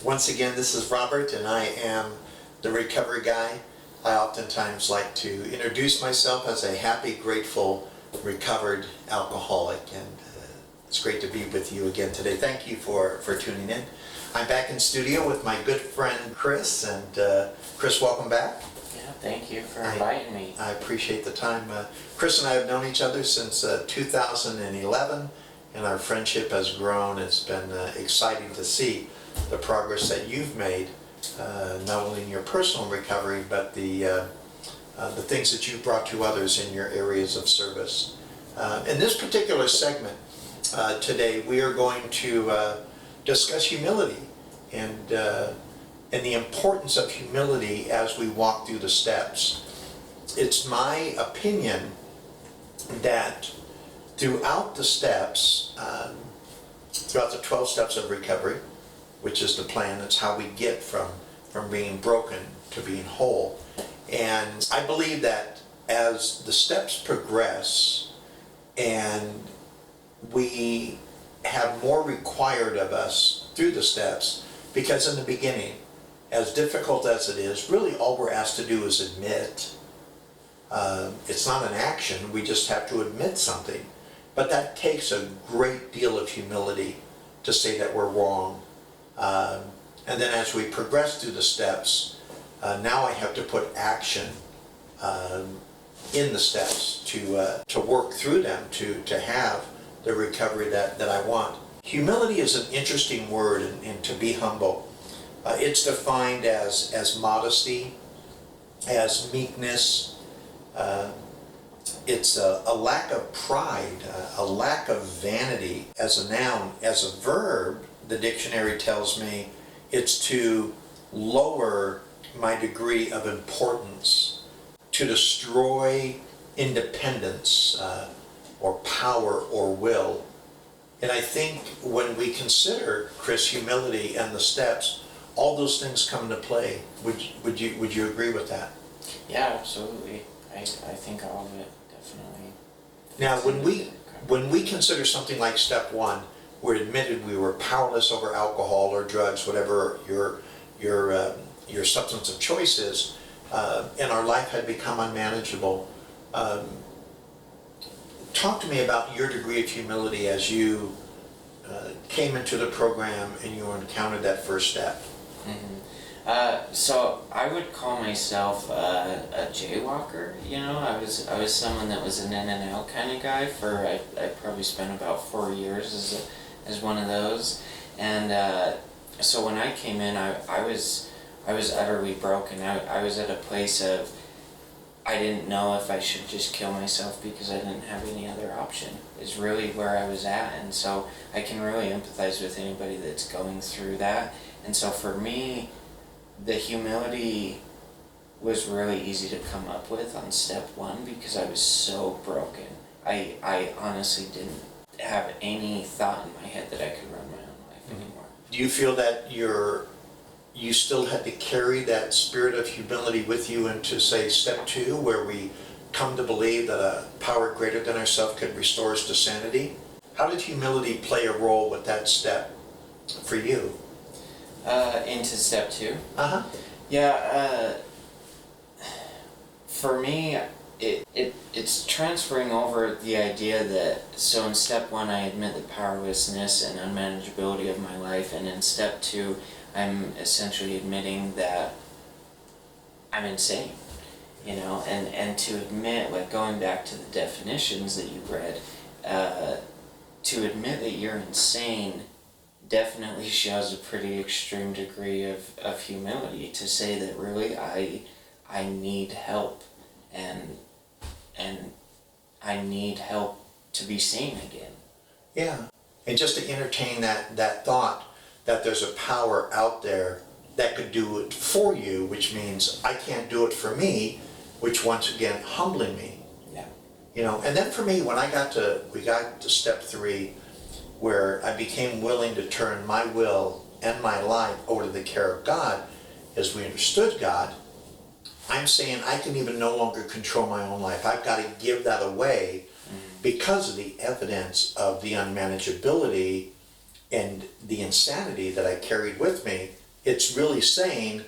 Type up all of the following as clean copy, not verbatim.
Once again, this is Robert, and I am the recovery guy. I oftentimes like to introduce myself as a happy, grateful, recovered alcoholic, and it's great to be with you again today. Thank you for tuning in. I'm back in studio with my good friend Chris, and Chris, welcome back. Yeah, thank you for inviting me. I appreciate the time. Chris and I have known each other since 2011, and our friendship has grown. It's been exciting to see the progress that you've made, not only in your personal recovery, but the things that you've brought to others in your areas of service. In this particular segment today, we are going to discuss humility and the importance of humility as we walk through the steps. It's my opinion that throughout the steps, throughout the 12 steps of recovery, which is the plan, it's how we get from being broken to being whole. And I believe that as the steps progress and we have more required of us through the steps, because in the beginning, as difficult as it is, really all we're asked to do is admit. It's not an action, we just have to admit something. But that takes a great deal of humility to say that we're wrong. And then as we progress through the steps, now I have to put action in the steps to work through them, to have the recovery that I want. Humility is an interesting word, and to be humble. It's defined as modesty, as meekness. It's a lack of pride, a lack of vanity as a noun. As a verb, the dictionary tells me it's to lower my degree of importance, to destroy independence or power or will. And I think when we consider, Chris, humility and the steps, all those things come into play. Would you agree with that? Yeah, absolutely. I think all of it definitely. Now, when we consider something like step one, we're admitted we were powerless over alcohol or drugs, whatever your substance of choice is, and our life had become unmanageable. Talk to me about your degree of humility as you came into the program and you encountered that first step. So I would call myself a jaywalker. You know, I was someone that was an in and out kind of guy. I probably spent about 4 years as one of those. And so when I came in, I was utterly broken. I was at a place of I didn't know if I should just kill myself because I didn't have any other option, is really where I was at. And so I can really empathize with anybody that's going through that. And so for me, the humility was really easy to come up with on step one because I was so broken. I honestly didn't have any thought in my head that I could run my own life anymore. Do you feel that you still had to carry that spirit of humility with you into, say, step two, where we come to believe that a power greater than ourselves could restore us to sanity? How did humility play a role with that step for you? Into step two? Uh-huh. Yeah, for me, it's transferring over the idea that, so in step one I admit the powerlessness and unmanageability of my life, and in step two I'm essentially admitting that I'm insane, you know, and to admit, like going back to the definitions that you read, to admit that you're insane definitely shows a pretty extreme degree of humility, to say that really I need help and I need help to be sane again. Yeah, and just to entertain that thought that there's a power out there that could do it for you, which means I can't do it for me, which once again humbling me. Yeah. You know, and then for me, when we got to step three, where I became willing to turn my will and my life over to the care of God, as we understood God, I'm saying I can even no longer control my own life. I've got to give that away because of the evidence of the unmanageability and the insanity that I carried with me it's really saying,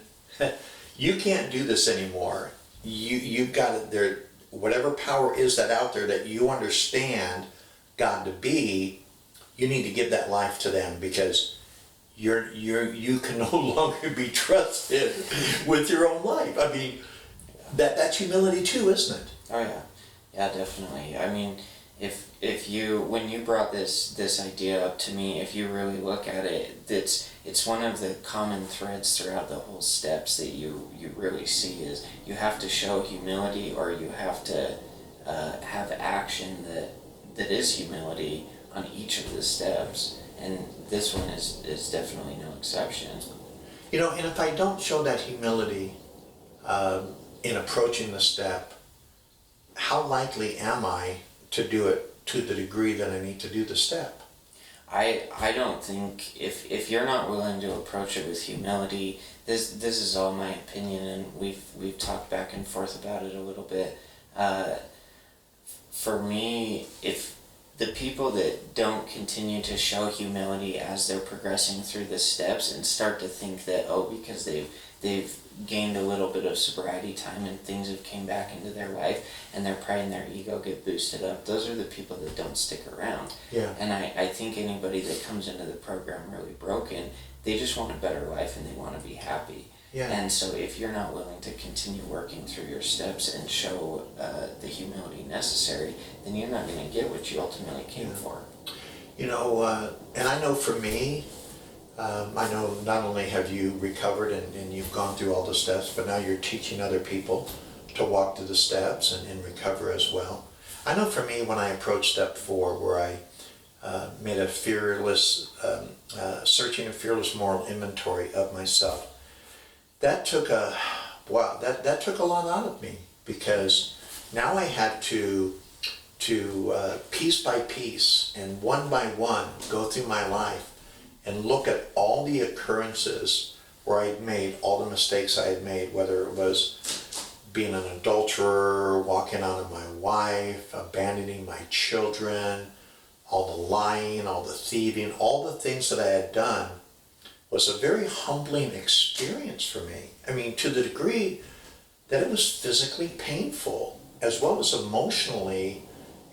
you can't do this anymore. You've got it there, whatever power is that out there that you understand God to be, you need to give that life to them, because you can no longer be trusted with your own life. I mean, that's humility too, isn't it? Oh yeah, yeah, definitely. I mean, if you, when you brought this idea up to me, if you really look at it, it's one of the common threads throughout the whole steps that you really see is you have to show humility, or you have to have action that is humility on each of the steps, and this one is definitely no exception. You know, and if I don't show that humility in approaching the step, how likely am I to do it to the degree that I need to do the step? I don't think, if you're not willing to approach it with humility, this is all my opinion, and we've talked back and forth about it a little bit. For me, if the people that don't continue to show humility as they're progressing through the steps and start to think that, oh, because they've gained a little bit of sobriety time and things have came back into their life and their pride and their ego get boosted up, those are the people that don't stick around. Yeah. And I think anybody that comes into the program really broken, they just want a better life and they want to be happy. Yeah. And so if you're not willing to continue working through your steps and show the humility necessary, then you're not going to get what you ultimately came for. You know, and I know for me, I know not only have you recovered and you've gone through all the steps, but now you're teaching other people to walk through the steps and recover as well. I know for me, when I approached step 4, where I made a fearless, searching a fearless moral inventory of myself, that took that took a lot out of me, because now I had to piece by piece and one by one go through my life and look at all the occurrences where I'd made all the mistakes I had made, whether it was being an adulterer, walking out on my wife, abandoning my children, all the lying, all the thieving, all the things that I had done, was a very humbling experience for me. I mean, to the degree that it was physically painful, as well as emotionally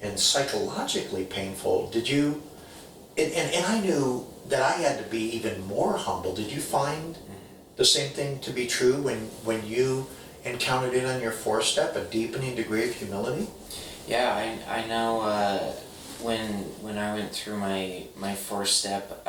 and psychologically painful. Did you, and I knew that I had to be even more humble. Did you find the same thing to be true when you encountered it on your 4th step, a deepening degree of humility? Yeah, I know when I went through my 4th step,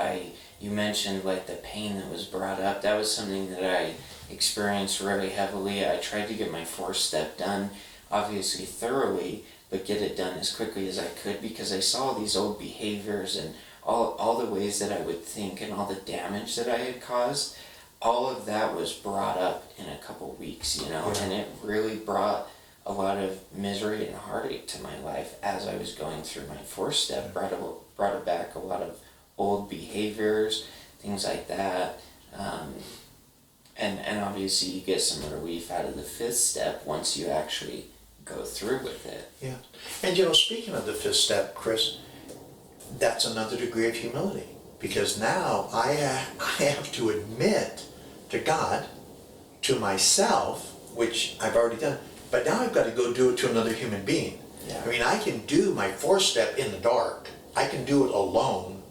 you mentioned like the pain that was brought up. That was something that I experienced really heavily. I tried to get my 4th step done, obviously thoroughly, but get it done as quickly as I could, because I saw these old behaviors and all the ways that I would think and all the damage that I had caused. All of that was brought up in a couple weeks, you know, and it really brought a lot of misery and heartache to my life as I was going through my 4th step. Brought back a lot of old behaviors, things like that, and obviously you get some relief out of the 5th step once you actually go through with it. Yeah. And you know, speaking of the 5th step, Chris, that's another degree of humility, because now I have to admit to God, to myself, which I've already done, but now I've got to go do it to another human being. Yeah. I mean, I can do my 4th step in the dark. I can do it alone,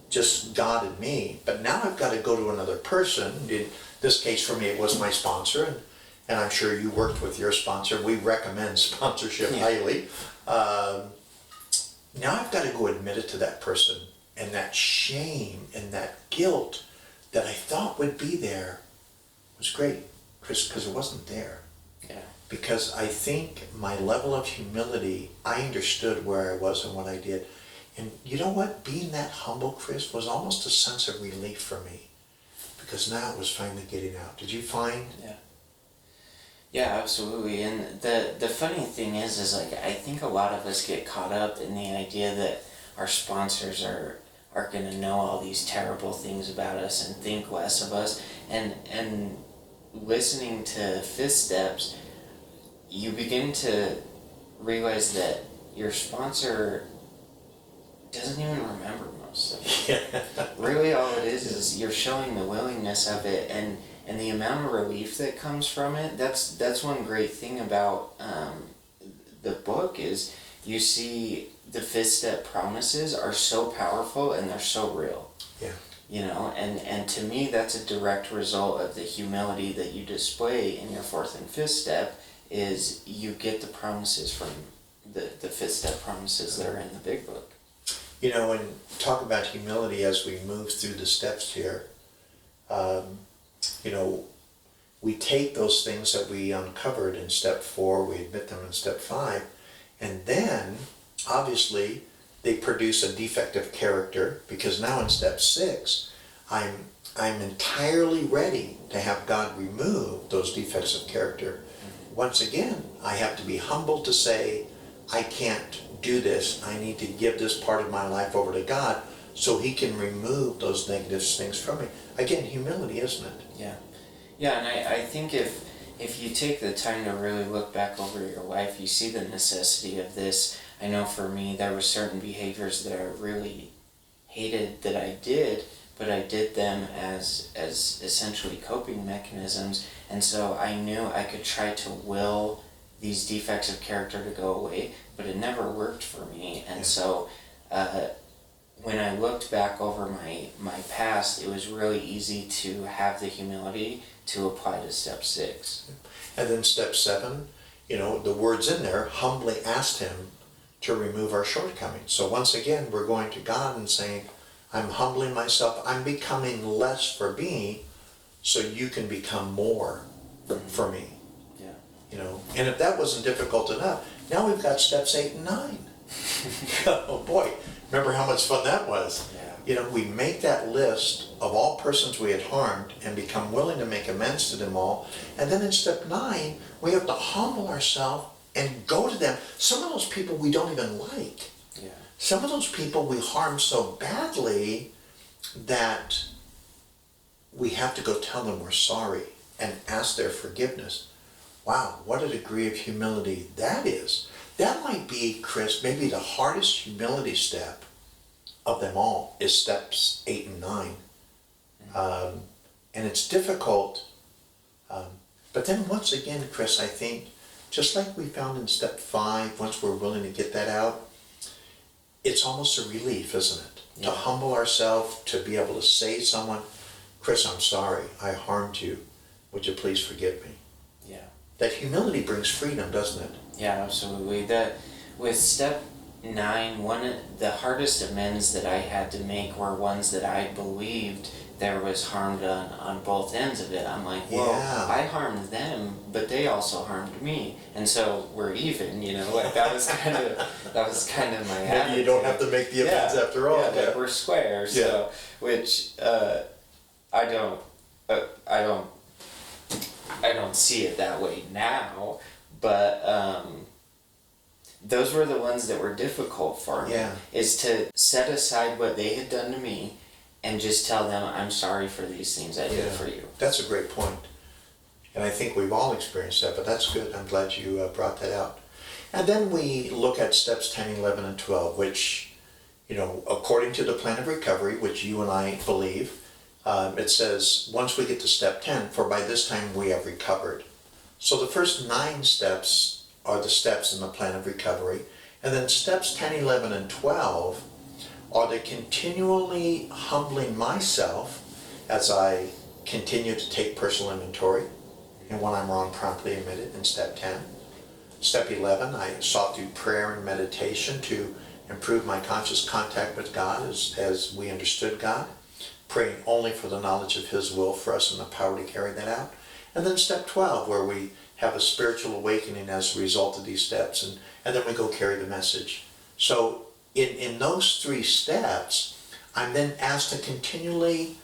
just God and me, but now I've got to go to another person. In this case for me, it was my sponsor, and I'm sure you worked with your sponsor. We recommend sponsorship highly. Now I've got to go admit it to that person, and that shame and that guilt that I thought would be there was great, Chris, because it wasn't there. Yeah. Because I think my level of humility, I understood where I was and what I did. And you know what? Being that humble, Chris, was almost a sense of relief for me, because now it was finally getting out. Did you find? Yeah. Yeah, absolutely. And the funny thing is like, I think a lot of us get caught up in the idea that our sponsors are going to know all these terrible things about us and think less of us. And listening to 5th steps, you begin to realize that your sponsor doesn't even remember most So Yeah. really all it is you're showing the willingness of it, and the amount of relief that comes from it. That's one great thing about the book is you see the fifth step promises are so powerful and they're so real. Yeah. You know, and to me that's a direct result of the humility that you display in your fourth and fifth step. Is you get the promises from the fifth step promises that are in the big book. You know, and talk about humility as we move through the steps here. You know, we take those things that we uncovered in step 4, we admit them in step 5, and then obviously they produce a defective character, because now in step 6, I'm entirely ready to have God remove those defects of character. Once again, I have to be humble to say, I can't do this. I need to give this part of my life over to God so He can remove those negative things from me. Again, humility, isn't it? Yeah. Yeah, and I think if you take the time to really look back over your life, you see the necessity of this. I know for me, there were certain behaviors that I really hated that I did, but I did them as essentially coping mechanisms, and so I knew I could try to will these defects of character to go away, but it never worked for me. And so when I looked back over my past, it was really easy to have the humility to apply to step 6. And then step 7, you know, the words in there, humbly asked Him to remove our shortcomings. So once again, we're going to God and saying, I'm humbling myself, I'm becoming less for me so you can become more for me. Yeah. You know, and if that wasn't difficult enough, now we've got steps 8 and 9. Oh boy, remember how much fun that was? Yeah. You know, we make that list of all persons we had harmed and become willing to make amends to them all. And then in step 9, we have to humble ourselves and go to them. Some of those people we don't even like. Yeah. Some of those people we harm so badly that we have to go tell them we're sorry and ask their forgiveness. Wow, what a degree of humility that is. That might be, Chris, maybe the hardest humility step of them all is steps 8 and 9. And it's difficult. But then once again, Chris, I think, just like we found in step 5, once we're willing to get that out, it's almost a relief, isn't it? Yeah. To humble ourselves, to be able to say to someone, Chris, I'm sorry, I harmed you. Would you please forgive me? Yeah. That humility brings freedom, doesn't it? Yeah, absolutely. With step 9, one of the hardest amends that I had to make were ones that I believed there was harm done on both ends of it. I'm like, well, Yeah. I harmed them, but they also harmed me, and so we're even. You know, like that was kind of my attitude. Maybe you don't have to make the amends after all. Yeah, like we're square. So, which I don't see it that way now, but those were the ones that were difficult for me. Yeah. Is to set aside what they had done to me and just tell them, I'm sorry for these things I did for you. That's a great point. And I think we've all experienced that, but that's good. I'm glad you brought that out. And then we look at steps 10, 11, and 12, which, you know, according to the plan of recovery, which you and I believe, it says, once we get to step 10, for by this time we have recovered. So the first 9 steps are the steps in the plan of recovery. And then steps 10, 11, and 12 are the continually humbling myself as I continue to take personal inventory. And when I'm wrong, promptly admit it in step 10. Step 11, I sought through prayer and meditation to improve my conscious contact with God as we understood God, praying only for the knowledge of His will for us and the power to carry that out. And then step 12, where we have a spiritual awakening as a result of these steps, and then we go carry the message. So in those 3 steps, I'm then asked to continually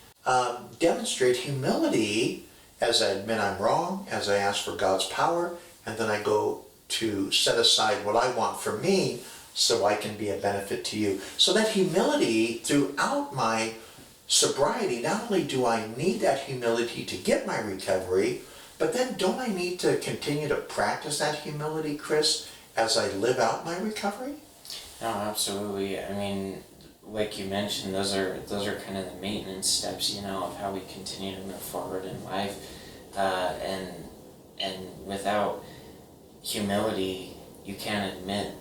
demonstrate humility as I admit I'm wrong, as I ask for God's power, and then I go to set aside what I want for me so I can be a benefit to you. So that humility throughout my sobriety, not only do I need that humility to get my recovery, but then don't I need to continue to practice that humility, Chris, as I live out my recovery? No, absolutely. I mean, like you mentioned, those are kind of the maintenance steps, you know, of how we continue to move forward in life, and without humility, you can't admit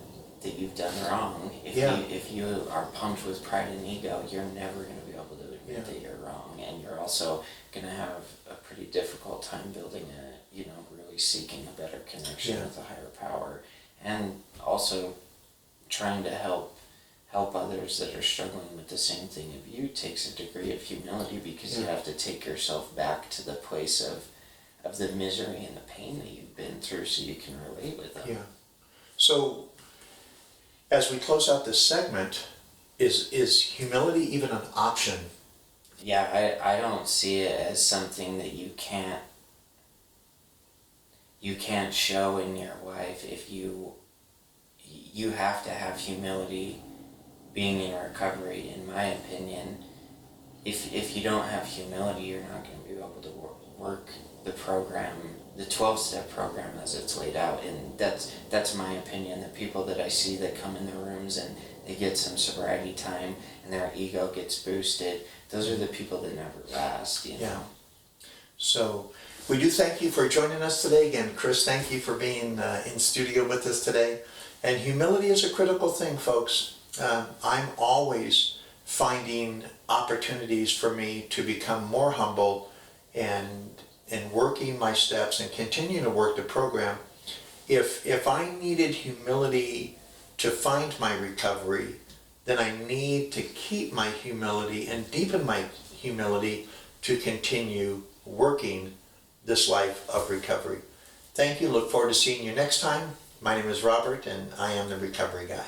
that you've done wrong. If you are pumped with pride and ego, you're never going to be able to admit that you're wrong, and you're also going to have a pretty difficult time building really seeking a better connection with a higher power, and also trying to help others that are struggling with the same thing of you takes a degree of humility, because you have to take yourself back to the place of the misery and the pain that you've been through so you can relate with them. Yeah. So, as we close out this segment, is humility even an option? Yeah, I don't see it as something that you can't show in your life. If you have to have humility being in recovery, in my opinion. If you don't have humility, you're not going to be able to work the program, the 12-step program as it's laid out. And that's my opinion. The people that I see that come in the rooms and they get some sobriety time and their ego gets boosted, those are the people that never last, you know? Yeah. So we do thank you for joining us today. Again, Chris, thank you for being in studio with us today. And humility is a critical thing, folks. I'm always finding opportunities for me to become more humble and working my steps and continuing to work the program. If I needed humility to find my recovery, then I need to keep my humility and deepen my humility to continue working this life of recovery. Thank you. Look forward to seeing you next time. My name is Robert, and I am the Recovery Guy.